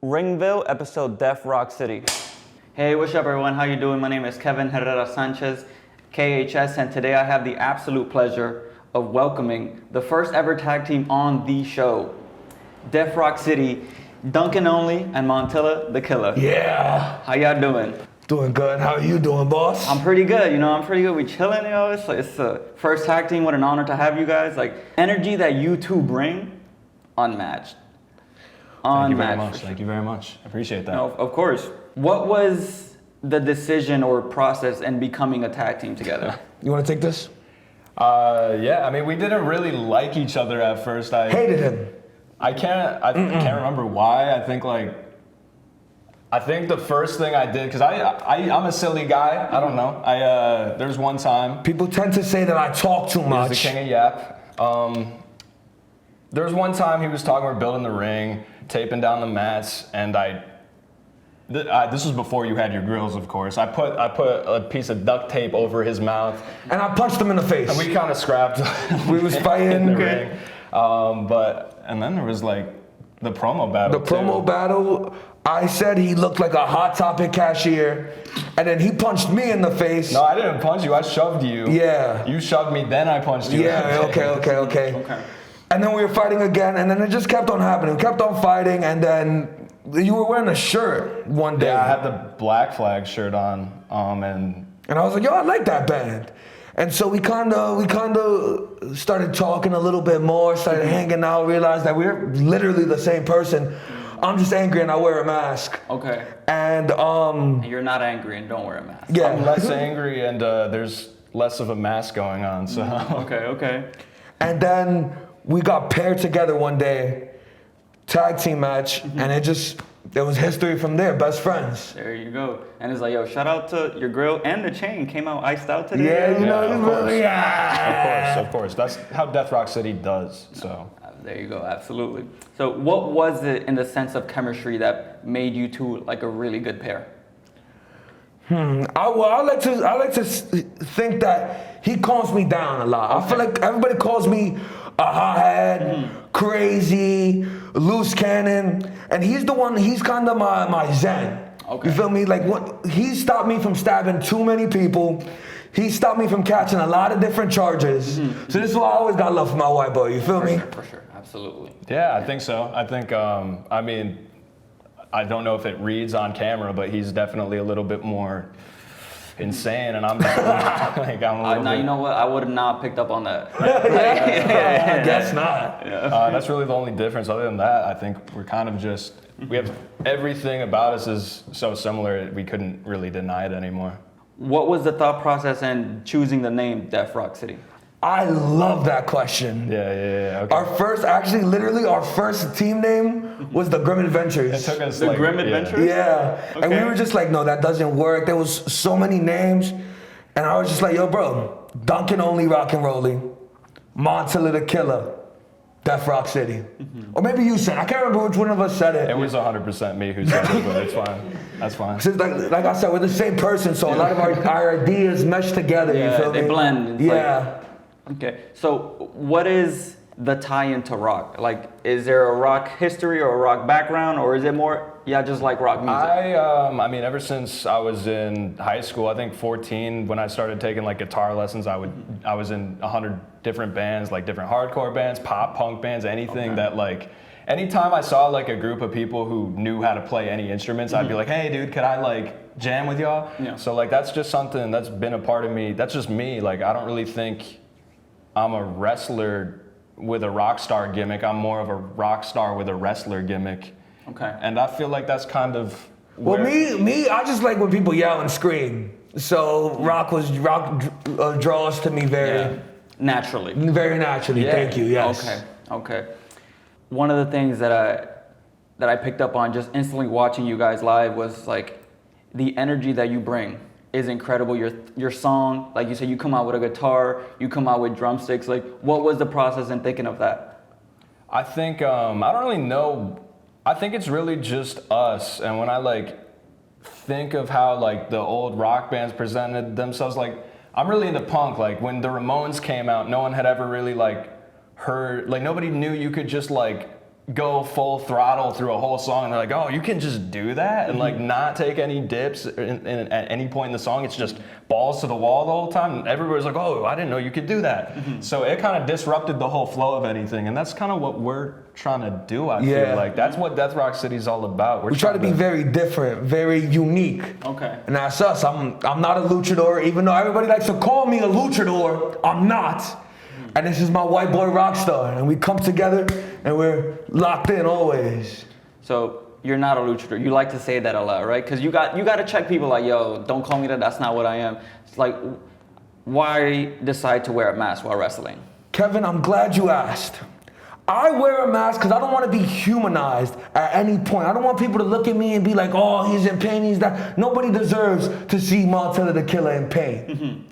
RingVille, episode Death Rock City. Hey, what's up everyone? How you doing? My name is Kevin Herrera Sanchez, KHS, and today I have the absolute pleasure of welcoming the first ever tag team on the show. Death Rock City, Duncan Only and Montilla the Killer. Yeah. How y'all doing? Doing good. How are you doing, boss? I'm pretty good, I'm pretty good. We chilling, It's the first tag team. What an honor to have you guys. Like, energy that you two bring, unmatched. Thank you very much. Thank you very much. I appreciate that. No, of course. What was the decision or process in becoming a tag team together? You want to take this? Yeah. I mean, we didn't really like each other at first. I Hated him. I can't remember why. I think the first thing I did, because I'm a silly guy. I don't know. There's one time. People tend to say that I talk too much. He's the king of yap. There was one time he was talking, we're building the ring, taping down the mats, and this was before you had your grills, of course. I put a piece of duct tape over his mouth. And I punched him in the face. And we kind of scrapped. We was fighting. in the ring. And then there was like the promo battle. The promo battle, I said he looked like a Hot Topic cashier, and then he punched me in the face. No, I didn't punch you. I shoved you. Yeah. You shoved me, then I punched you. Yeah, okay. And then we were fighting again, and then it just kept on happening. We kept on fighting, and then you were wearing a shirt one day. Yeah, I had the Black Flag shirt on, and I was like, yo, I like that band. And so we kind of started talking a little bit more, started hanging out, realized that we're literally the same person. I'm just angry and I wear a mask. Okay. And you're not angry and don't wear a mask. yeah. I'm less angry, and there's less of a mask going on. So Okay. And then we got paired together one day, tag team match, and it was history from there, best friends. There you go. And it's like, yo, shout out to your grill, and the chain came out iced out today. Yeah, of course. That's how Death Rock City does. So there you go, absolutely. So what was it in the sense of chemistry that made you two like a really good pair? I like to think that he calms me down a lot. Okay. I feel like everybody calls me a hothead, crazy, loose cannon, and he's kind of my zen. Okay. You feel me? Like he stopped me from stabbing too many people. He stopped me from catching a lot of different charges. So this is why I always got love for my white boy. You feel me? For sure, absolutely. Yeah, I think so. I think I don't know if it reads on camera, but he's definitely a little bit more insane, and I'm like I'm a little now bit, you know what? I would have not picked up on that. I guess not. That's really the only difference. Other than that, I think we're kind of just we have everything about us is so similar. We couldn't really deny it anymore. What was the thought process in choosing the name Death Rock City? I love that question. Yeah. Okay. Our first team name was the Grim Adventures. It took us the Grim Adventures? Yeah. Okay. And we were just like, no, that doesn't work. There was so many names. And I was just like, yo, bro, Duncan Only Rock and Rolling, Montilla the Killer, Death Rock City. Or maybe you said, I can't remember which one of us said it. It was 100% me who said it, but it's fine. That's fine. Since like I said, we're the same person, so a lot of our ideas mesh together, you feel me? They blend. It's Okay, so what is the tie-in to rock? Like, is there a rock history or a rock background, or is it more, just like rock music? I mean, ever since I was in high school, I think 14, when I started taking like guitar lessons, I was in 100 different bands, like different hardcore bands, pop punk bands, anything that like, anytime I saw like a group of people who knew how to play any instruments, I'd be like, hey dude, could I like jam with y'all? Yeah. So like, that's just something that's been a part of me. That's just me. Like, I don't really think I'm a wrestler with a rock star gimmick. I'm more of a rock star with a wrestler gimmick. Okay. And I feel like that's kind of Well, me, I just like when people yell and scream. So rock draws to me very naturally. Very naturally. Yeah. Thank you. Yes. Okay. One of the things that I picked up on just instantly watching you guys live was like the energy that you bring is incredible. Your song, like you said, you come out with a guitar, you come out with drumsticks. Like, what was the process in thinking of that? I think I don't really know. I think it's really just us. And when I like think of how like the old rock bands presented themselves, like I'm really into punk. Like when the Ramones came out, no one had ever really like heard, like nobody knew you could just like go full throttle through a whole song, and they're like, oh, you can just do that and like not take any dips at any point in the song. It's just balls to the wall the whole time, and everybody's like, oh, I didn't know you could do that. So it kind of disrupted the whole flow of anything, and that's kind of what we're trying to do. I feel like that's what Death Rock City is all about. We try to be very different, very unique. Okay. And that's us. I'm not a luchador, even though everybody likes to call me a luchador. I'm not. And this is my white boy rock star, and we come together and we're locked in always. So you're not a luchador. You like to say that a lot, right? Because you got to check people like, yo, don't call me that. That's not what I am. It's like, why decide to wear a mask while wrestling? Kevin, I'm glad you asked. I wear a mask because I don't want to be humanized at any point. I don't want people to look at me and be like, oh, he's in pain, he's that. Nobody deserves to see Montilla the Killer in pain.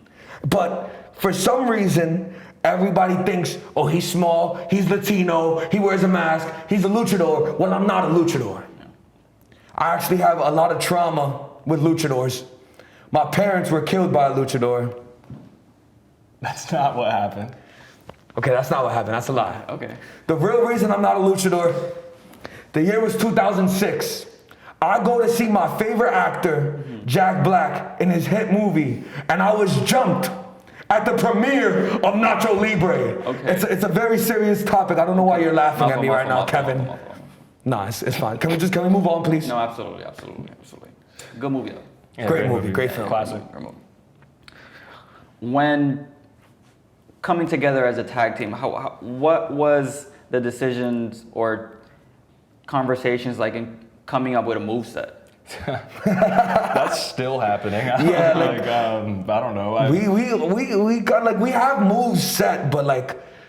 But for some reason, everybody thinks, oh, he's small, he's Latino, he wears a mask, he's a luchador. Well, I'm not a luchador. I actually have a lot of trauma with luchadors. My parents were killed by a luchador. That's not what happened. Okay, that's not what happened. That's a lie. Okay. The real reason I'm not a luchador, the year was 2006. I go to see my favorite actor, Jack Black, in his hit movie, and I was jumped at the premiere of Nacho Libre. Okay. It's a very serious topic. I don't know why you're laughing at me right now, Kevin. Nah, it's fine. Can we move on, please? No, absolutely. Good movie though. Yeah, great movie, great film. Classic. When coming together as a tag team, what was the decisions or conversations like in coming up with a moveset? That's still happening. Yeah, I don't know. We got we have moves set, but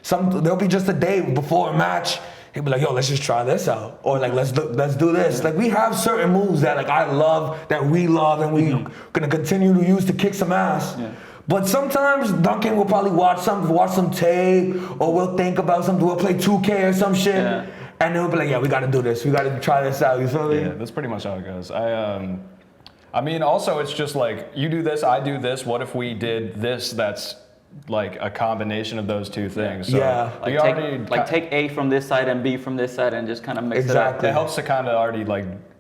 there'll be just a day before a match. He'll be like, yo, let's just try this out, or let's do this. Like, we have certain moves that I love, that we love, and we gonna continue to use to kick some ass. Yeah. But sometimes Duncan will probably watch some tape, or we'll think about something. We'll play 2K or some shit. Yeah. And then we'll be like, yeah, we got to do this. We got to try this out. You feel me? Yeah, that's pretty much how it goes. I mean, also it's just like, you do this, I do this. What if we did this? That's like a combination of those two things. So yeah. Take A from this side and B from this side and just kind of mix it up. It helps to kind of already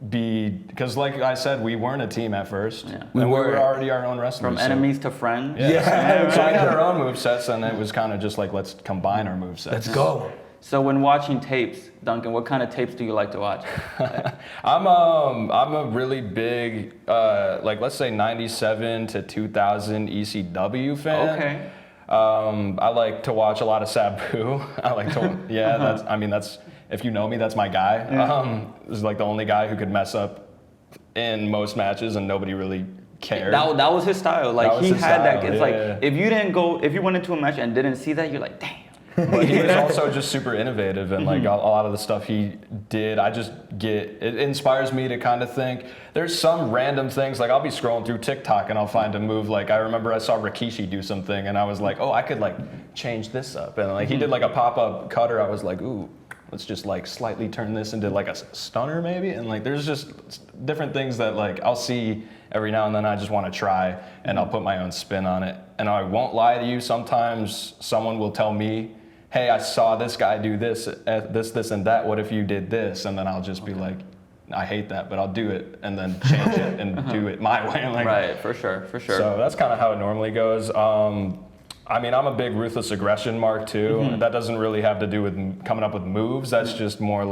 be, because like I said, we weren't a team at first. Yeah. We were already our own wrestlers. From enemies to friends. Yeah. So we had our own movesets, and it was kind of just like, let's combine our movesets. Let's go. So when watching tapes, Duncan, what kind of tapes do you like to watch? I'm a really big, let's say 97 to 2000 ECW fan. Okay. I like to watch a lot of Sabu. I like to, that's, if you know me, that's my guy. Yeah. This is the only guy who could mess up in most matches and nobody really cared. That was his style. He had that. It's if you went into a match and didn't see that, you're like, damn. But he was also just super innovative, and a lot of the stuff he did, it inspires me to kind of think. There's some random things, I'll be scrolling through TikTok and I'll find a move. I remember I saw Rikishi do something and I was like, oh, I could change this up. And he did a pop-up cutter. I was like, ooh, let's just slightly turn this into a stunner maybe. And there's just different things that I'll see every now and then. I just want to try, and I'll put my own spin on it. And I won't lie to you, sometimes someone will tell me, hey, I saw this guy do this, and that. What if you did this? And then I'll just be like, I hate that, but I'll do it, and then change it and do it my way. Right, for sure. So that's kind of how it normally goes. I mean, I'm a big Ruthless Aggression mark too. That doesn't really have to do with coming up with moves. That's just more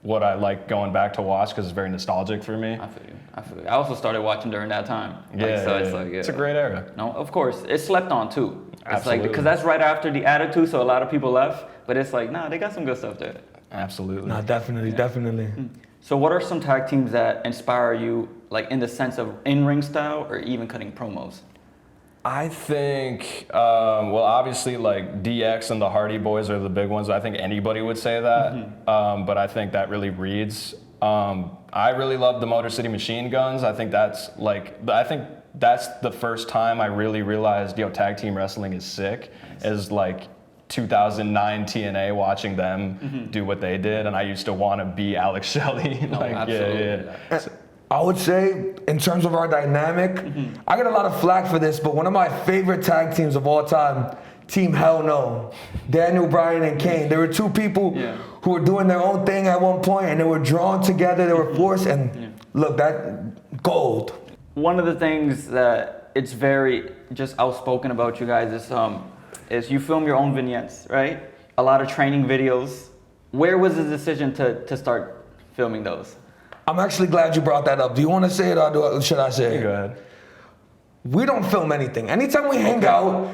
what I like going back to watch because it's very nostalgic for me. I feel you. I also started watching during that time. It's a great era. No, of course. It's slept on too. It's Absolutely. Because that's right after the Attitude, so a lot of people left. But it's nah, they got some good stuff there. Absolutely. No, definitely. So what are some tag teams that inspire you, in the sense of in-ring style or even cutting promos? I think, obviously, DX and the Hardy Boys are the big ones. I think anybody would say that, but I think that really reads. I really love the Motor City Machine Guns. I think that's that's the first time I really realized, tag team wrestling is sick. Is 2009 TNA, watching them do what they did, and I used to want to be Alex Shelley. Absolutely. I would say, in terms of our dynamic, I get a lot of flack for this, but one of my favorite tag teams of all time, Team Hell No, Daniel Bryan and Kane. There were two people who were doing their own thing at one point, and they were drawn together, they were forced, and look, that gold. One of the things that it's very just outspoken about you guys is you film your own vignettes, right? A lot of training videos. Where was the decision to start filming those? I'm actually glad you brought that up. Do you want to say it or should I say it? Go ahead. We don't film anything. Anytime we hang out,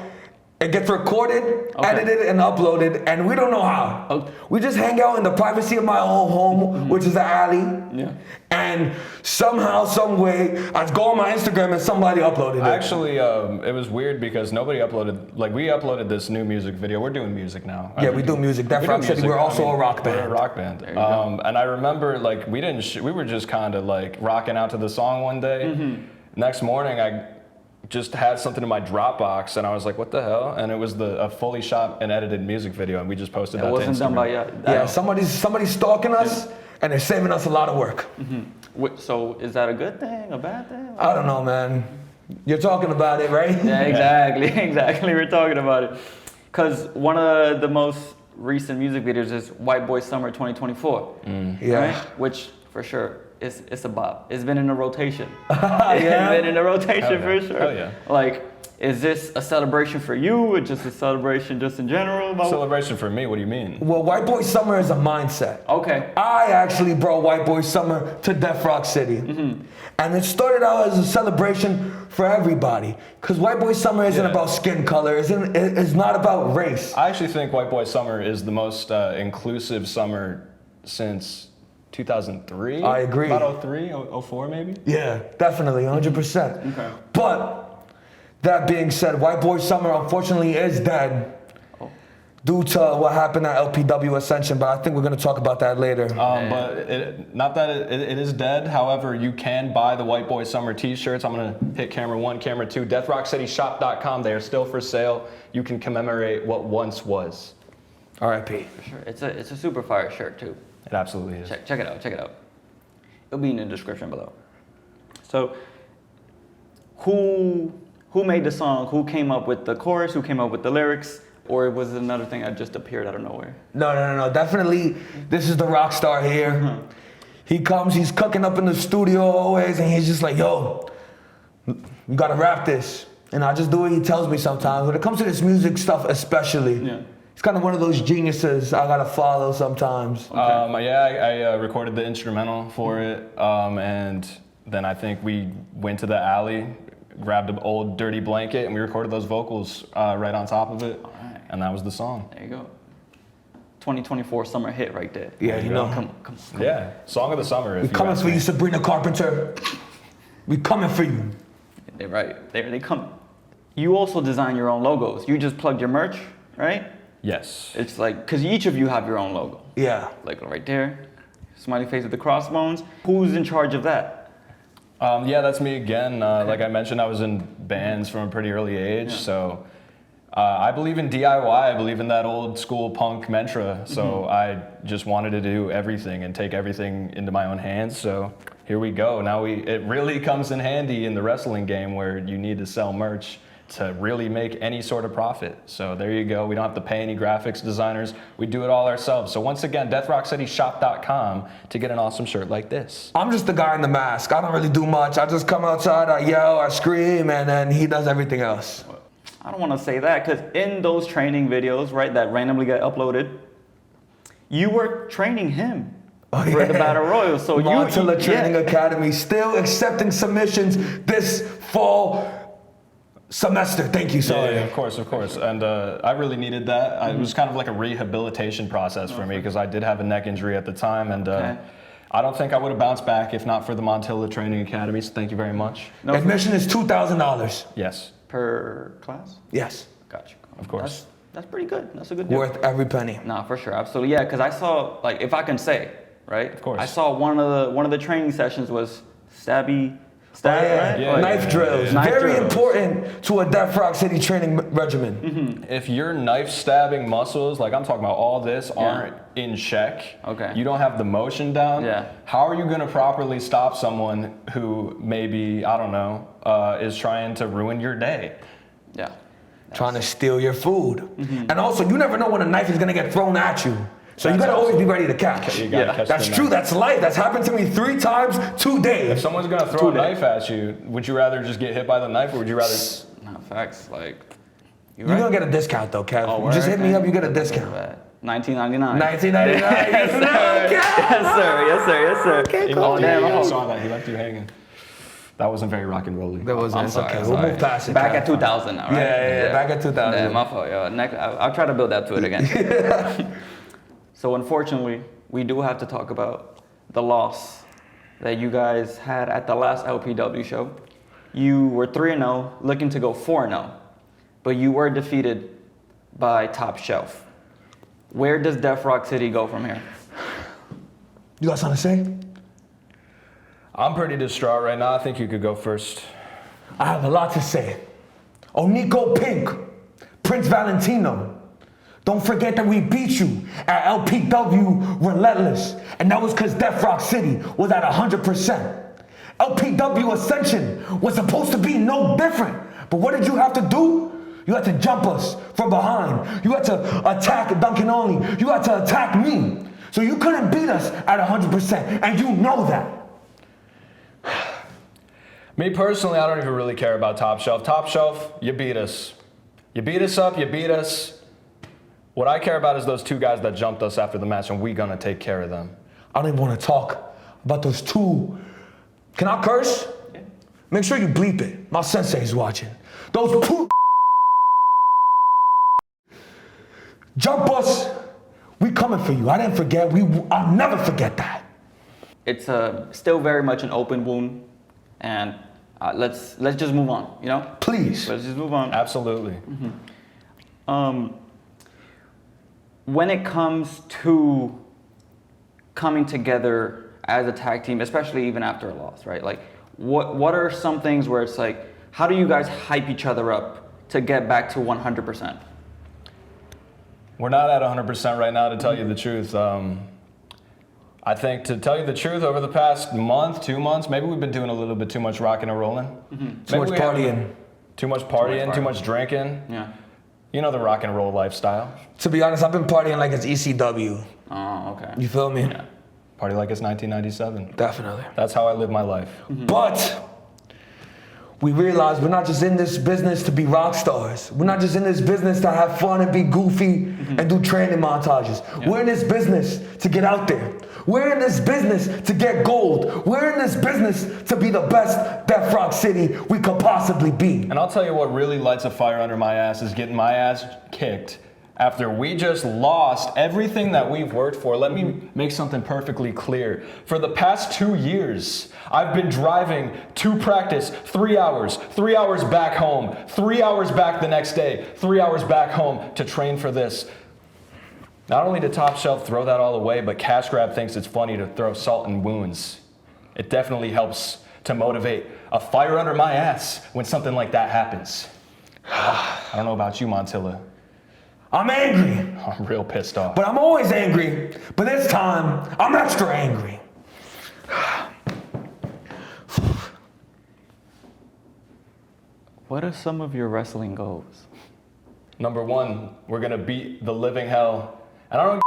it gets recorded, edited, and uploaded, and we don't know how. Okay. We just hang out in the privacy of my own home, which is an alley. Yeah. And somehow, some way, I go on my Instagram and somebody uploaded it. Actually, it was weird because nobody uploaded, like we uploaded this new music video. We're doing music now. Yeah, we do music. Death Rock City, we're also a rock band. We're a rock band. And I remember like we were just kind of like rocking out to the song one day. Next morning, I just had something in my Dropbox and I was like, what the hell? And it was a fully shot and edited music video and we just posted that to Instagram. It wasn't done by you. Yeah, somebody's stalking us and they're saving us a lot of work. So is that a good thing, a bad thing? I don't know, man. You're talking about it, right? Yeah, exactly. We're talking about it. Because one of the most recent music videos is White Boy Summer 2024. Yeah. Right? Which, for sure, it's a bop. It's been in the rotation. Yeah? It's been in the rotation for sure. Hell yeah. Like, is this a celebration for you or just a celebration just in general? Celebration for me, what do you mean? Well, White Boy Summer is a mindset. Okay. I actually brought White Boy Summer to Death Rock City. And it started out as a celebration for everybody. Because White Boy Summer isn't about skin color, it's not about race. I actually think White Boy Summer is the most inclusive summer since 2003. I agree. About 03, 04 maybe? Yeah, definitely, 100%. Okay. But that being said, White Boy Summer unfortunately is dead due to what happened at LPW Ascension, but I think we're going to talk about that later. But not that it is dead. However, you can buy the White Boy Summer t-shirts. I'm going to hit camera 1, camera 2. DeathRockCityShop.com. They are still for sale. You can commemorate what once was. R.I.P. For sure. It's a super fire shirt too. It absolutely is. Check it out. It'll be in the description below. So, who made the song? Who came up with the chorus? Who came up with the lyrics? Or was it another thing that just appeared out of nowhere? No. Definitely, this is the rock star here. He comes, he's cooking up in the studio always, and he's just like, yo, you gotta rap this. And I just do what he tells me sometimes. When it comes to this music stuff especially, he's kind of one of those geniuses I gotta follow sometimes. I recorded the instrumental for it, and then I think we went to the alley, grabbed an old dirty blanket, and we recorded those vocals right on top of it, and that was the song. There you go. 2024 summer hit right there. Yeah, you know. Come Yeah, song of the summer. We coming for you, Sabrina Carpenter. We coming for you. They're right. They come. You also design your own logos. You just plugged your merch, right? Yes. It's like, because each of you have your own logo. Yeah. Like right there, smiley face with the crossbones. Who's in charge of that? That's me again. Like I mentioned, I was in bands from a pretty early age, so I believe in DIY. I believe in that old school punk mantra. So I just wanted to do everything and take everything into my own hands. So here we go. Now it really comes in handy in the wrestling game where you need to sell merch to really make any sort of profit. So there you go. We don't have to pay any graphics designers. We do it all ourselves. So once again, DeathRockCityShop.com to get an awesome shirt like this. I'm just the guy in the mask. I don't really do much. I just come outside, I yell, I scream, and then he does everything else. I don't want to say that, because in those training videos, right, that randomly get uploaded, you were training him for the Battle Royal. So Montilla Training Academy, still accepting submissions this fall semester. Thank you, sorry. Yeah, of course. And I really needed that. It was kind of like a rehabilitation process for me because I did have a neck injury at the time, and I don't think I would have bounced back if not for the Montilla Training Academy, so thank you very much. No, admission is $2,000. Yes. Per class? Yes. Gotcha. Of course. That's pretty good. That's a good deal. Worth every penny. Nah, for sure. Absolutely. Yeah, because I saw, like, if I can say, right? Of course. I saw one of the training sessions was stab, right? Knife drills. Knife Very drills. important to a Death Rock City training regimen. If your knife stabbing muscles, like I'm talking about all this, aren't in check, you don't have the motion down, how are you going to properly stop someone who maybe, I don't know, is trying to ruin your day? Yeah. Trying to steal your food. And also, you never know when a knife is going to get thrown at you. So you gotta always be ready to catch. You gotta catch That's the true. knife. That's life. That's happened to me 3 times, 2 days. If someone's gonna throw a knife at you, would you rather just get hit by the knife, or would you rather? Nah, facts. Like, You're gonna get a discount though, Kev. Oh, You just word, hit me man. up, you get a discount. $19.99. 1999. Yes, sir. Yes, sir. Yes, sir. Even Oh, damn. I saw that. He left you hanging. That wasn't very rock and rolly. That was I'm it's sorry. okay. I'm We'll sorry. move past it. Back Kev. at 2000 now, right? Yeah, back at 2000. Yeah, my fault, yo. I'll try to build up to it again. So unfortunately, we do have to talk about the loss that you guys had at the last LPW show. You were 3-0, looking to go 4-0, but you were defeated by Top Shelf. Where does Death Rock City go from here? You got something to say? I'm pretty distraught right now. I think you could go first. I have a lot to say. Onico Pink, Prince Valentino. Don't forget that we beat you at LPW Relentless, and that was because Death Rock City was at 100%. LPW Ascension was supposed to be no different, but what did you have to do? You had to jump us from behind. You had to attack Duncan Only. You had to attack me. So you couldn't beat us at 100%, and you know that. Me personally, I don't even really care about Top Shelf. Top Shelf, you beat us. You beat us up, you beat us. What I care about is those 2 guys that jumped us after the match, and we're gonna take care of them. I don't even want to talk about those 2. Can I curse? Yeah. Make sure you bleep it. My sensei's watching. Those 2 jump us. We coming for you. I didn't forget. I'll never forget that. It's still very much an open wound, and let's just move on, you know? Please. Let's just move on. Absolutely. When it comes to coming together as a tag team, especially even after a loss, right? Like, what are some things where it's like, how do you guys hype each other up to get back to 100%? We're not at 100% right now, to tell you the truth. I think, to tell you the truth, over the past month, 2 months, maybe we've been doing a little bit too much rocking and rolling. Too much partying. Too much partying, too much drinking. Yeah. You know the rock and roll lifestyle. To be honest, I've been partying like it's ECW. Oh, okay. You feel me? Yeah. Party like it's 1997. Definitely. That's how I live my life. But we realize we're not just in this business to be rock stars. We're not just in this business to have fun and be goofy and do training montages. Yeah. We're in this business to get out there. We're in this business to get gold. We're in this business to be the best Death Rock City we could possibly be. And I'll tell you what really lights a fire under my ass is getting my ass kicked after we just lost everything that we've worked for. Let me make something perfectly clear. For the past 2 years, I've been driving to practice 3 hours, 3 hours back home, 3 hours back the next day, 3 hours back home to train for this. Not only did Top Shelf throw that all away, but Cash Grab thinks it's funny to throw salt in wounds. It definitely helps to motivate a fire under my ass when something like that happens. I don't know about you, Montilla. I'm angry, I'm real pissed off. but I'm always angry. But this time, I'm extra angry. What are some of your wrestling goals? Number 1, we're gonna beat the living hell. And I don't.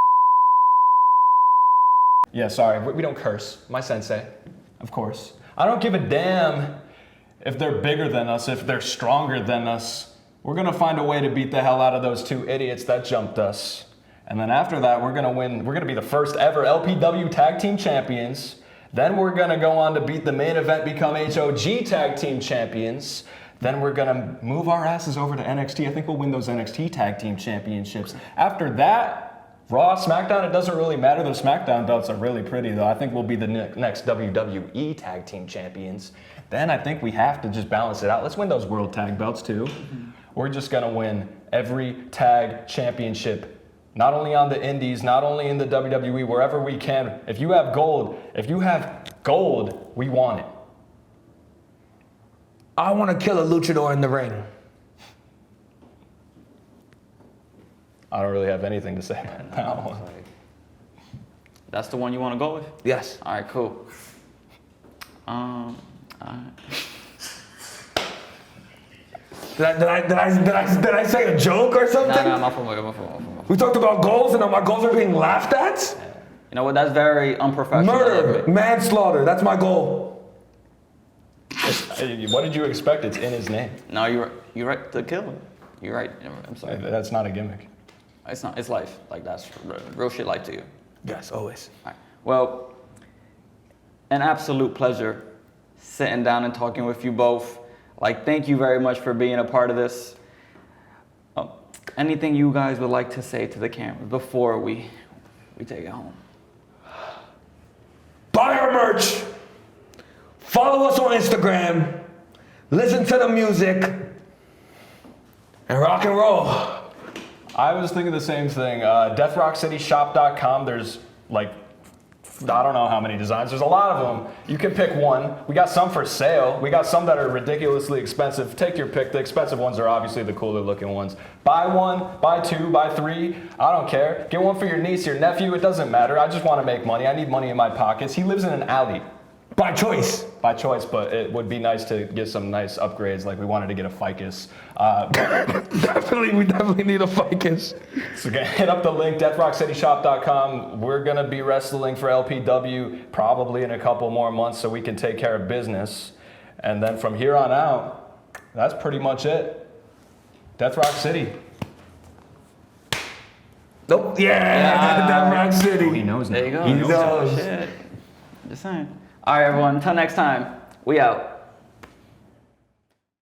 Yeah, sorry, we don't curse. My sensei, of course. I don't give a damn if they're bigger than us, if they're stronger than us. We're gonna find a way to beat the hell out of those 2 idiots that jumped us. And then after that, we're gonna win. We're gonna be the first ever LPW Tag Team Champions. Then we're gonna go on to beat the main event, become HOG Tag Team Champions. Then we're gonna move our asses over to NXT. I think we'll win those NXT Tag Team Championships. After that, Raw, SmackDown, it doesn't really matter. Those SmackDown belts are really pretty though. I think we'll be the next WWE Tag Team Champions. Then I think we have to just balance it out. Let's win those World Tag belts too. We're just gonna win every tag championship, not only on the indies, not only in the WWE, wherever we can. If you have gold, we want it. I want to kill a luchador in the ring. I don't really have anything to say about that one. That's the one you want to go with? Yes. All right, cool. All right. Did I say a joke or something? No, my fault. We talked about goals, and now my goals are being laughed at? You know what? That's very unprofessional. Murder, manslaughter, that's my goal. What did you expect? It's in his name. No, you're right. The killer. You're right. I'm sorry. That's not a gimmick. It's not. It's life. Like, that's real shit life to you. Yes, always. All right. Well, an absolute pleasure sitting down and talking with you both. Like, thank you very much for being a part of this. Anything you guys would like to say to the camera before we take it home? Buy our merch. Follow us on Instagram. Listen to the music. And rock and roll. I was thinking the same thing. DeathRockCityShop.com. There's like, I don't know how many designs. There's a lot of them. You can pick one. We got some for sale. We got some that are ridiculously expensive. Take your pick. The expensive ones are obviously the cooler looking ones. Buy one, buy two, buy three. I don't care. Get one for your niece, your nephew. It doesn't matter. I just want to make money. I need money in my pockets. He lives in an alley. By choice. By choice, but it would be nice to get some nice upgrades. Like we wanted to get a ficus. We definitely need a ficus. So hit up the link, deathrockcityshop.com. We're going to be wrestling for LPW probably in a couple more months so we can take care of business. And then from here on out, that's pretty much it. Death Rock City. Nope. Yeah. Death Rock City. He knows now. There you go. He knows. Shit. Just saying. All right, everyone. Until next time, we out.